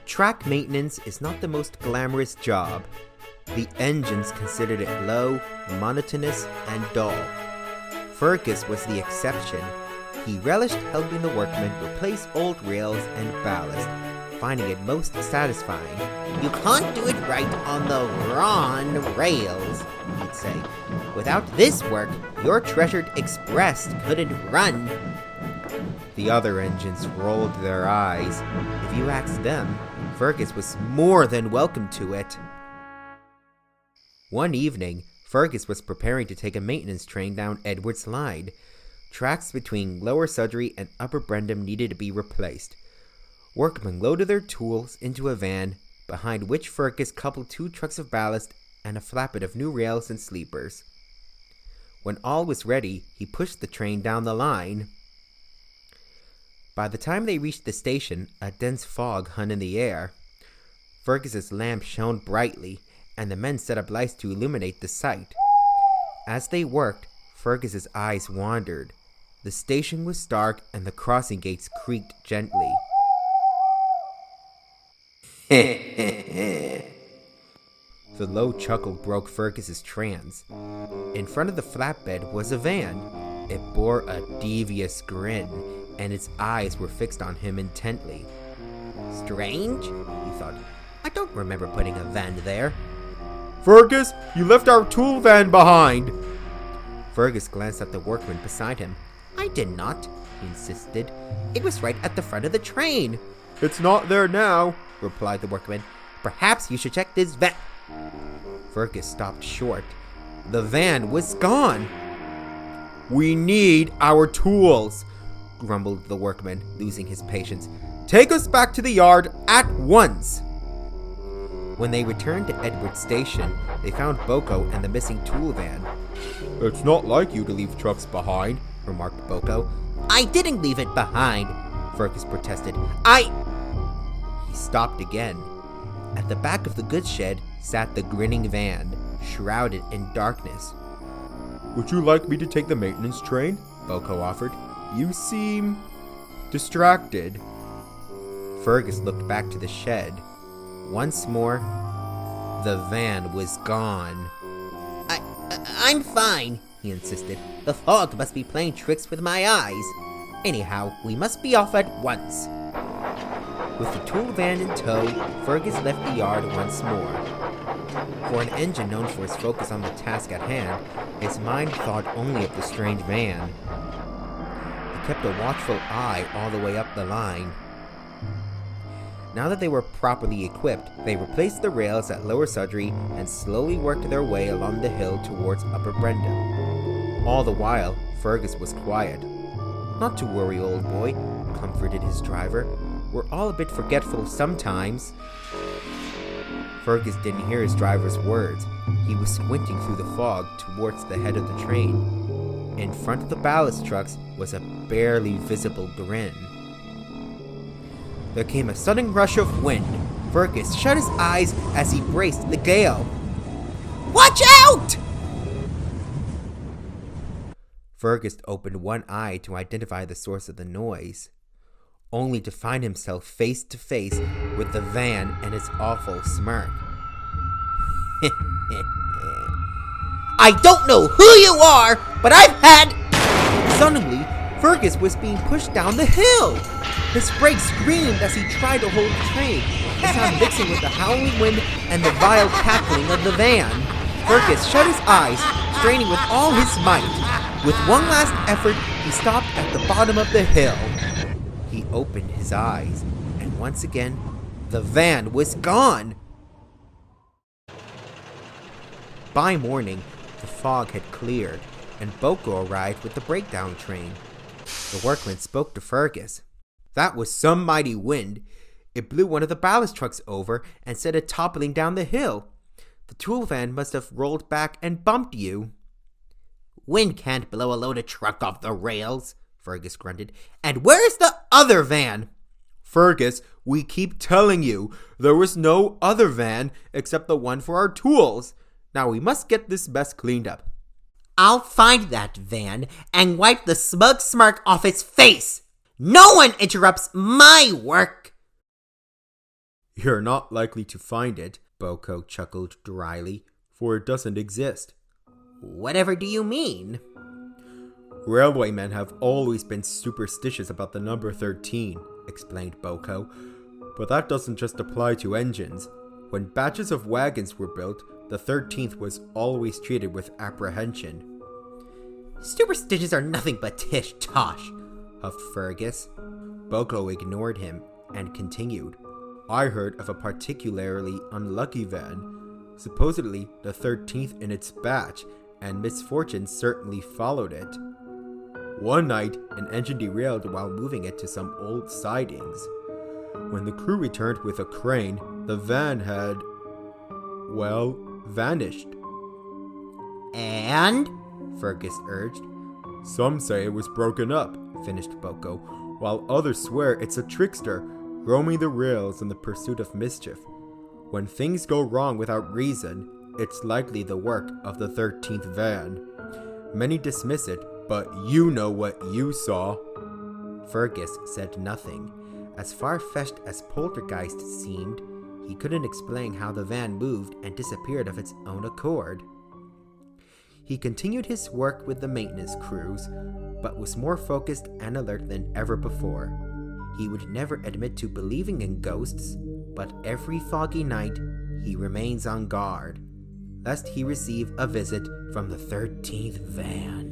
Track maintenance is not the most glamorous job. The engines considered it low, monotonous, and dull. Fergus was the exception. He relished helping the workmen replace old rails and ballast, finding it most satisfying. "You can't do it right on the wrong rails," he'd say. "Without this work, your treasured express couldn't run." The other engines rolled their eyes. If you asked them, Fergus was more than welcome to it. One evening, Fergus was preparing to take a maintenance train down Edward's Line. Tracks between Lower Sudbury and Upper Brendam needed to be replaced. Workmen loaded their tools into a van, behind which Fergus coupled 2 trucks of ballast and a flatbed of new rails and sleepers. When all was ready, he pushed the train down the line. By the time they reached the station, a dense fog hung in the air. Fergus's lamp shone brightly, and the men set up lights to illuminate the sight. As they worked, Fergus's eyes wandered. The station was dark, and the crossing gates creaked gently. The low chuckle broke Fergus's trance. In front of the flatbed was a van. It bore a devious grin, and its eyes were fixed on him intently. "Strange," he thought. "I don't remember putting a van there." "Fergus, you left our tool van behind!" Fergus glanced at the workman beside him. "I did not," he insisted. "It was right at the front of the train." "It's not there now," replied the workman. "Perhaps you should check this van." Fergus stopped short. The van was gone. "We need our tools," grumbled the workman, losing his patience. "Take us back to the yard at once." When they returned to Edward Station, they found Boko and the missing tool van. "It's not like you to leave trucks behind," remarked Boko. "I didn't leave it behind," Fergus protested. He stopped again. At the back of the goods shed sat the grinning van, shrouded in darkness. "Would you like me to take the maintenance train?" Boko offered. "You seem distracted." Fergus looked back to the shed. Once more, the van was gone. I'm fine," he insisted. "The fog must be playing tricks with my eyes. Anyhow, we must be off at once." With the tool van in tow, Fergus left the yard once more. For an engine known for its focus on the task at hand, his mind thought only of the strange van. He kept a watchful eye all the way up the line. Now that they were properly equipped, they replaced the rails at Lower Sudbury and slowly worked their way along the hill towards Upper Brendam. All the while, Fergus was quiet. "Not to worry, old boy," comforted his driver. "We're all a bit forgetful sometimes." Fergus didn't hear his driver's words. He was squinting through the fog towards the head of the train. In front of the ballast trucks was a barely visible grin. There came a sudden rush of wind. Fergus shut his eyes as he braced the gale. "Watch out!" Fergus opened one eye to identify the source of the noise, only to find himself face to face with the van and its awful smirk. "I don't know who you are, but I've had..." Suddenly, Fergus was being pushed down the hill. His brakes screamed as he tried to hold the train, the sound mixing with the howling wind and the vile cackling of the van. Fergus shut his eyes, straining with all his might. With one last effort, he stopped at the bottom of the hill. He opened his eyes, and once again, the van was gone. By morning, the fog had cleared, and Boko arrived with the breakdown train. The workman spoke to Fergus. "That was some mighty wind. It blew one of the ballast trucks over and sent it toppling down the hill. The tool van must have rolled back and bumped you." "Wind can't blow a loaded truck off the rails," Fergus grunted. "And where's the other van?" "Fergus, we keep telling you, there was no other van except the one for our tools. Now we must get this mess cleaned up." "I'll find that van and wipe the smug smirk off its face. No one interrupts my work." You're not likely to find it, Boko chuckled dryly, for it doesn't exist. Whatever do you mean? Railwaymen have always been superstitious about the number 13, explained Boko. But that doesn't just apply to engines. When batches of wagons were built, the 13th was always treated with apprehension. Superstitions are nothing but tish-tosh, huffed Fergus. Boko ignored him and continued. I heard of a particularly unlucky van, supposedly the 13th in its batch, and misfortune certainly followed it. One night, an engine derailed while moving it to some old sidings. When the crew returned with a crane, the van had, well, vanished. And? Fergus urged. Some say it was broken up, finished Boko, while others swear it's a trickster, roaming the rails in the pursuit of mischief. When things go wrong without reason, it's likely the work of the 13th van. Many dismiss it, but you know what you saw. Fergus said nothing. As far-fetched as poltergeist seemed, he couldn't explain how the van moved and disappeared of its own accord. He continued his work with the maintenance crews, but was more focused and alert than ever before. He would never admit to believing in ghosts, but every foggy night he remains on guard, lest he receive a visit from the 13th van.